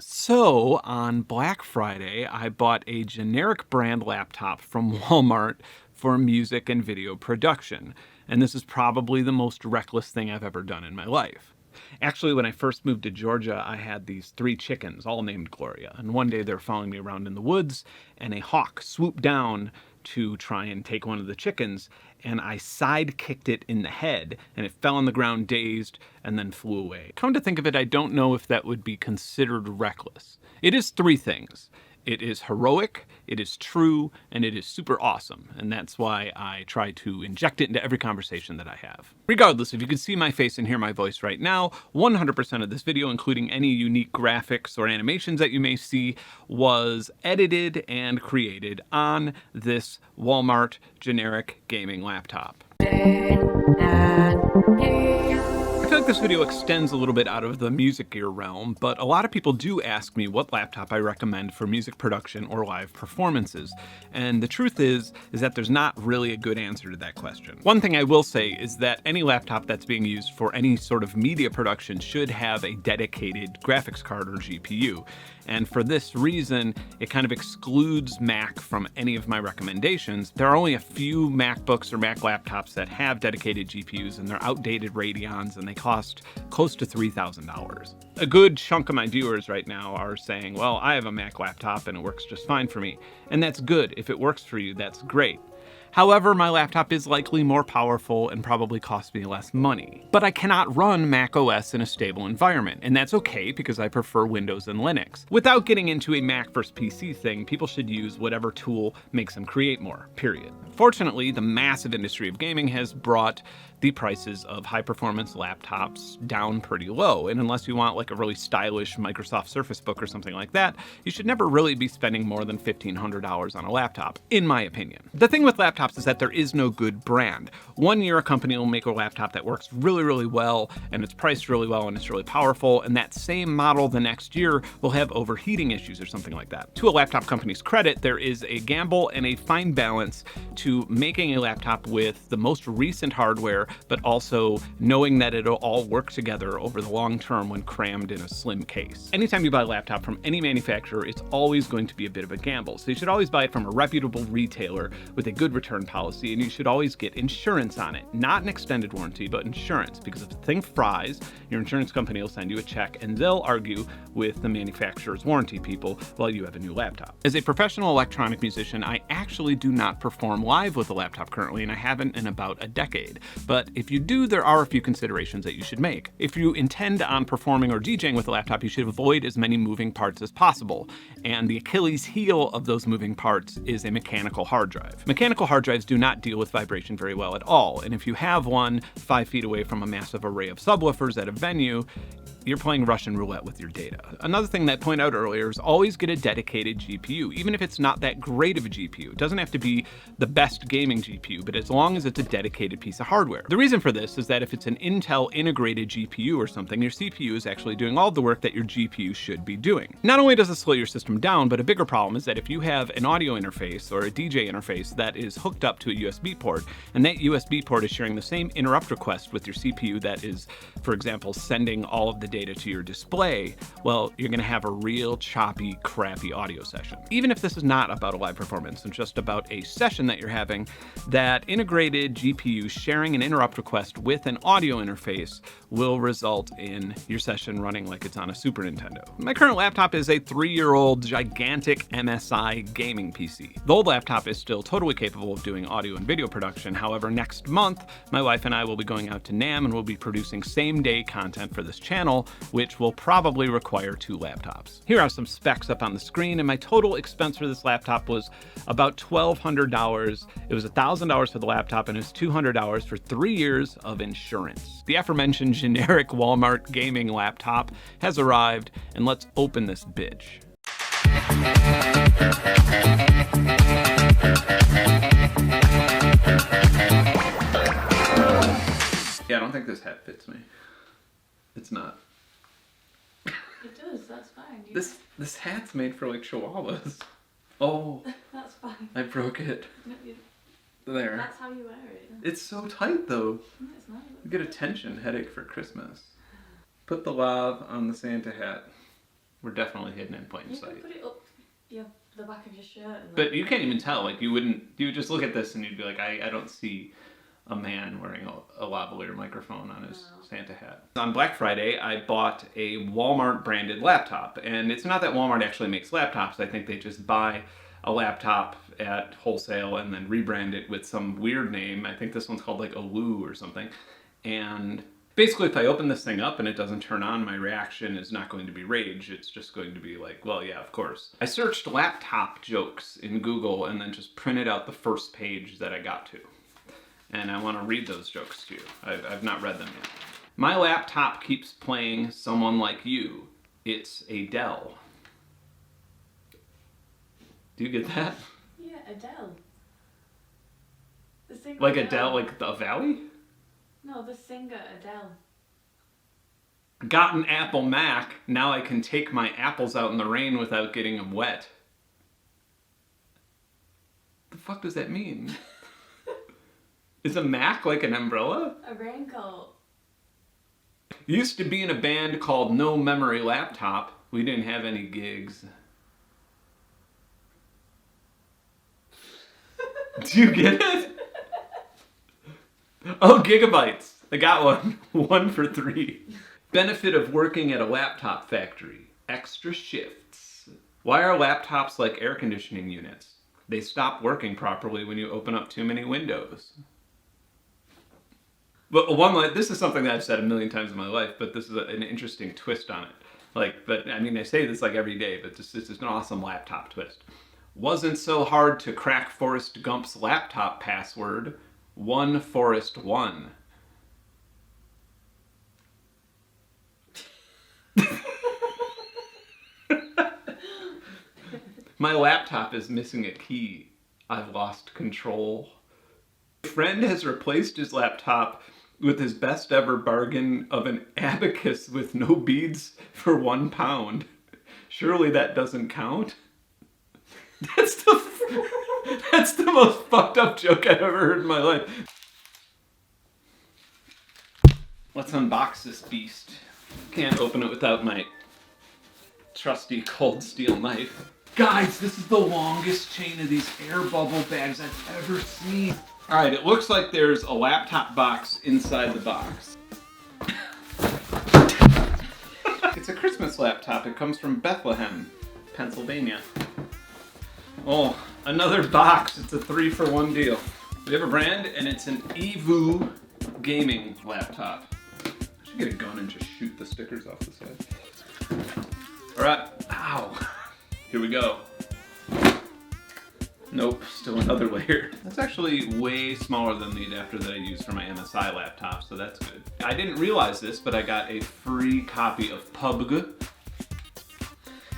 So on Black Friday, I bought a generic brand laptop from Walmart for music and video production. And this is probably the most reckless thing I've ever done in my life. Actually, when I first moved to Georgia, I had these 3 chickens, all named Gloria. And one day they're following me around in the woods, and a hawk swooped down to try and take one of the chickens, and I side kicked it in the head, and it fell on the ground dazed and then flew away. Come to think of it, I don't know if that would be considered reckless. It is 3 things. It is heroic, it is true, and it is super awesome. And that's why I try to inject it into every conversation that I have. Regardless, if you could see my face and hear my voice right now, 100% of this video, including any unique graphics or animations that you may see, was edited and created on this Walmart generic gaming laptop. I feel like this video extends a little bit out of the music gear realm, but a lot of people do ask me what laptop I recommend for music production or live performances. And the truth is that there's not really a good answer to that question. One thing I will say is that any laptop that's being used for any sort of media production should have a dedicated graphics card or GPU. And for this reason, it kind of excludes Mac from any of my recommendations. There are only a few MacBooks or Mac laptops that have dedicated GPUs, and they're outdated Radeons, and they cost close to $3,000. A good chunk of my viewers right now are saying, well, I have a Mac laptop and it works just fine for me. And that's good. If it works for you, that's great. However, my laptop is likely more powerful and probably costs me less money. But I cannot run Mac OS in a stable environment, and that's okay because I prefer Windows and Linux. Without getting into a Mac versus PC thing, people should use whatever tool makes them create more, period. Fortunately, the massive industry of gaming has brought the prices of high-performance laptops down pretty low, and unless you want like a really stylish Microsoft Surface Book or something like that, you should never really be spending more than $1,500 on a laptop, in my opinion. The thing with laptops is that there is no good brand. One year a company will make a laptop that works really, really well, and it's priced really well, and it's really powerful, and that same model the next year will have overheating issues or something like that. To a laptop company's credit, there is a gamble and a fine balance to making a laptop with the most recent hardware, but also knowing that it'll all work together over the long term when crammed in a slim case. Anytime you buy a laptop from any manufacturer, it's always going to be a bit of a gamble. So you should always buy it from a reputable retailer with a good return policy, and you should always get insurance on it. Not an extended warranty, but insurance, because if the thing fries, your insurance company will send you a check and they'll argue with the manufacturer's warranty people while you have a new laptop. As a professional electronic musician, I actually do not perform live with a laptop currently, and I haven't in about a decade. But if you do, there are a few considerations that you should make. If you intend on performing or DJing with a laptop, you should avoid as many moving parts as possible. And the Achilles heel of those moving parts is a mechanical hard drive. Mechanical hard drives do not deal with vibration very well at all. And if you have one 5 feet away from a massive array of subwoofers at a venue, you're playing Russian roulette with your data. Another thing that I pointed out earlier is always get a dedicated GPU, even if it's not that great of a GPU. It doesn't have to be the best gaming GPU, but as long as it's a dedicated piece of hardware. The reason for this is that if it's an Intel integrated GPU or something, your CPU is actually doing all of the work that your GPU should be doing. Not only does it slow your system down, but a bigger problem is that if you have an audio interface or a DJ interface that is hooked up to a USB port, and that USB port is sharing the same interrupt request with your CPU that is, for example, sending all of the data to your display, well, you're gonna have a real choppy, crappy audio session. Even if this is not about a live performance and just about a session that you're having, that integrated GPU sharing an interrupt request with an audio interface will result in your session running like it's on a Super Nintendo. My current laptop is a 3-year-old gigantic MSI gaming PC. The old laptop is still totally capable of doing audio and video production. However, next month, my wife and I will be going out to NAMM and we'll be producing same-day content for this channel, which will probably require 2 laptops. Here are some specs up on the screen, and my total expense for this laptop was about $1,200. It was $1,000 for the laptop, and it was $200 for 3 years of insurance. The aforementioned generic Walmart gaming laptop has arrived, and let's open this bitch. Yeah, I don't think this hat fits me. It's not. It does, that's fine. This hat's made for like chihuahuas. Oh. That's fine. I broke it. No, There. that's how you wear it. It's so tight though. No, it's not. You get a tension headache for Christmas. Put the love on the Santa hat. We're definitely hidden in plain You sight. could put it up the back of your shirt. And But you can't even tell. Like, you would just look at this and you'd be like, I don't see a man wearing a lavalier microphone on his Santa hat. On Black Friday, I bought a Walmart branded laptop. And it's not that Walmart actually makes laptops. I think they just buy a laptop at wholesale and then rebrand it with some weird name. I think this one's called like Olu or something. And basically, if I open this thing up and it doesn't turn on, my reaction is not going to be rage. It's just going to be like, well, yeah, of course. I searched laptop jokes in Google and then just printed out the first page that I got to. And I want to read those jokes to you. I've not read them yet. My laptop keeps playing Someone Like You. It's a Dell. Do you get that? Yeah, Adele. The singer Like Adele, like a valley? No, the singer Adele. Got an Apple Mac. Now I can take my apples out in the rain without getting them wet. The fuck does that mean? Is a Mac like an umbrella? A raincoat. Used to be in a band called No Memory Laptop. We didn't have any gigs. Do you get it? Oh, gigabytes. I got one. 1 for 3. Benefit of working at a laptop factory. Extra shifts. Why are laptops like air conditioning units? They stop working properly when you open up too many windows. But this is something that I've said a million times in my life, but this is an interesting twist on it. I say this like every day, but this is an awesome laptop twist. Wasn't so hard to crack Forrest Gump's laptop password. 1 Forrest 1. My laptop is missing a key. I've lost control. A friend has replaced his laptop with his best ever bargain of an abacus with no beads for £1. Surely that doesn't count? That's the most fucked up joke I've ever heard in my life. Let's unbox this beast. Can't open it without my trusty cold steel knife. Guys, this is the longest chain of these air bubble bags I've ever seen. Alright, it looks like there's a laptop box inside the box. It's a Christmas laptop. It comes from Bethlehem, Pennsylvania. Oh, another box. It's a 3-for-1 deal. We have a brand, and it's an Evu gaming laptop. I should get a gun and just shoot the stickers off the side. Alright, ow. Here we go. Nope, still another layer. That's actually way smaller than the adapter that I use for my MSI laptop, so that's good. I didn't realize this, but I got a free copy of PUBG.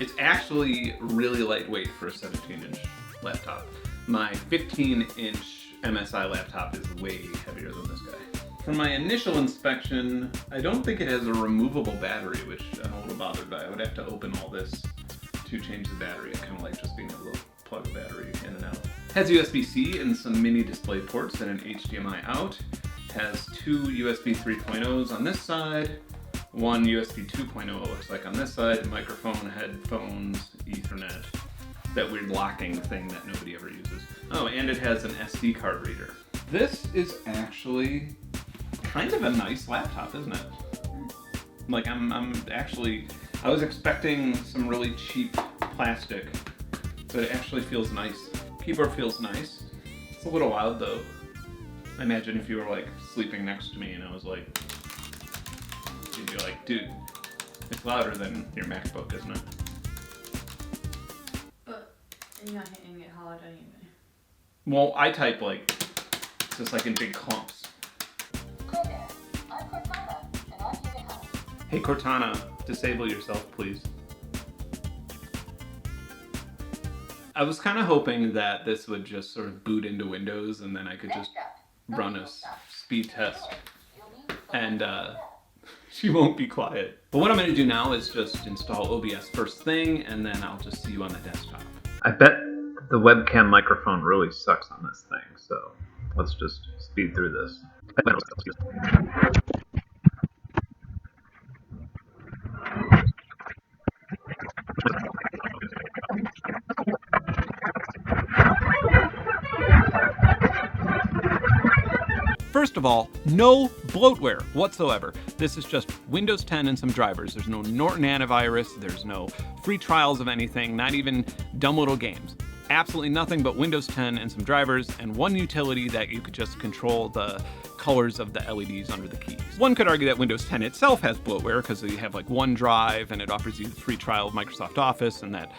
It's actually really lightweight for a 17-inch laptop. My 15-inch MSI laptop is way heavier than this guy. For my initial inspection, I don't think it has a removable battery, which I'm a little bothered by. I would have to open all this to change the battery. I kind of like just being able to plug a battery in and out. Has USB-C and some mini display ports and an HDMI out. Has 2 USB 3.0s on this side, 1 USB 2.0 it looks like on this side, microphone, headphones, Ethernet, that weird locking thing that nobody ever uses. Oh, and it has an SD card reader. This is actually kind of a nice laptop, isn't it? Like I was expecting some really cheap plastic, but it actually feels nice. Keyboard feels nice. It's a little loud though. I imagine if you were like sleeping next to me and I was like, you'd be like, dude, it's louder than your MacBook, isn't it? But you're not hitting it hard anyway. Well, I type like, just like in big clumps. Hi there, I'm Cortana, and I'm here to help. Hey Cortana, disable yourself, please. I was kind of hoping that this would just sort of boot into Windows and then I could just run a speed test and she won't be quiet. But what I'm going to do now is just install OBS first thing and then I'll just see you on the desktop. I bet the webcam microphone really sucks on this thing, so let's just speed through this. First of all, no bloatware whatsoever. This is just Windows 10 and some drivers. There's no Norton antivirus, there's no free trials of anything, not even dumb little games. Absolutely nothing but Windows 10 and some drivers, and one utility that you could just control the colors of the LEDs under the keys. One could argue that Windows 10 itself has bloatware because you have like OneDrive and it offers you the free trial of Microsoft Office and that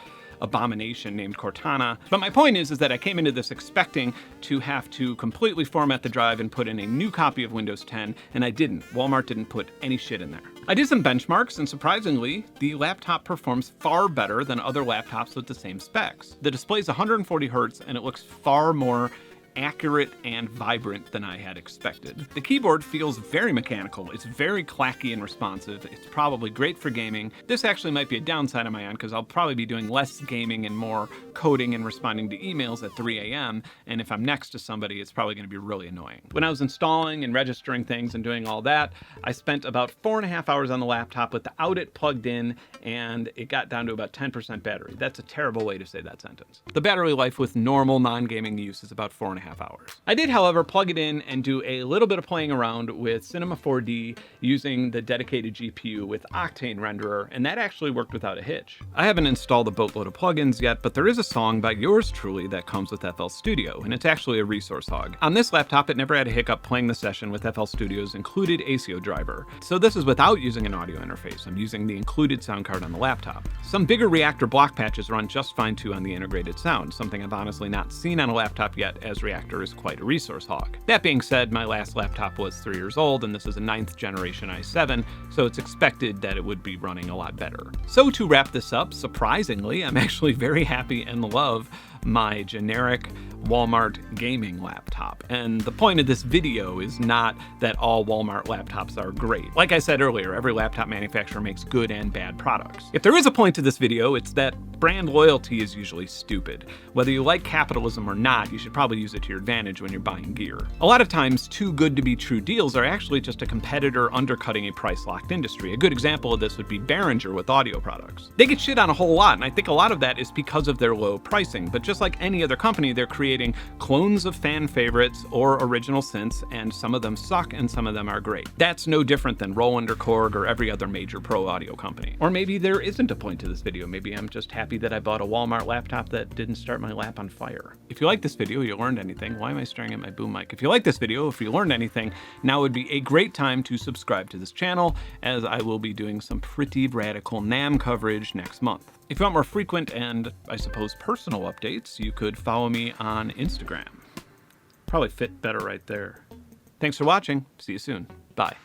abomination named Cortana. But my point is that I came into this expecting to have to completely format the drive and put in a new copy of Windows 10, and I didn't. Walmart didn't put any shit in there. I did some benchmarks, and surprisingly, the laptop performs far better than other laptops with the same specs. The display's 140 Hz, and it looks far more accurate and vibrant than I had expected. The keyboard feels very mechanical. It's very clacky and responsive. It's probably great for gaming. This actually might be a downside on my end because I'll probably be doing less gaming and more coding and responding to emails at 3 a.m. And if I'm next to somebody, it's probably going to be really annoying. When I was installing and registering things and doing all that, I spent about 4.5 hours on the laptop without it plugged in, and it got down to about 10% battery. That's a terrible way to say that sentence. The battery life with normal non-gaming use is about 4.5 hours. I did, however, plug it in and do a little bit of playing around with Cinema 4D using the dedicated GPU with Octane Renderer, and that actually worked without a hitch. I haven't installed a boatload of plugins yet, but there is a song by yours truly that comes with FL Studio, and it's actually a resource hog. On this laptop, it never had a hiccup playing the session with FL Studio's included ASIO driver. So this is without using an audio interface. I'm using the included sound card on the laptop. Some bigger reactor block patches run just fine too on the integrated sound, something I've honestly not seen on a laptop yet, as reactor is quite a resource hog. That being said, my last laptop was 3 years old, and this is a 9th generation i7, so it's expected that it would be running a lot better. So to wrap this up, surprisingly, I'm actually very happy and love my generic Walmart gaming laptop. And the point of this video is not that all Walmart laptops are great. Like I said earlier, every laptop manufacturer makes good and bad products. If there is a point to this video, it's that brand loyalty is usually stupid. Whether you like capitalism or not, you should probably use it to your advantage when you're buying gear. A lot of times, too good to be true deals are actually just a competitor undercutting a price-locked industry. A good example of this would be Bennjordan with audio products. They get shit on a whole lot, and I think a lot of that is because of their low pricing, but just like any other company, they're creating clones of fan favorites or original synths, and some of them suck and some of them are great. That's no different than Roland or Korg or every other major pro audio company. Or maybe there isn't a point to this video. Maybe I'm just happy that I bought a Walmart laptop that didn't start my lap on fire. If you like this video, you learned anything. Why am I staring at my boom mic? If you like this video, if you learned anything, now would be a great time to subscribe to this channel, as I will be doing some pretty radical NAMM coverage next month. If you want more frequent and, I suppose, personal updates, you could follow me on Instagram. Probably fit better right there. Thanks for watching. See you soon. Bye.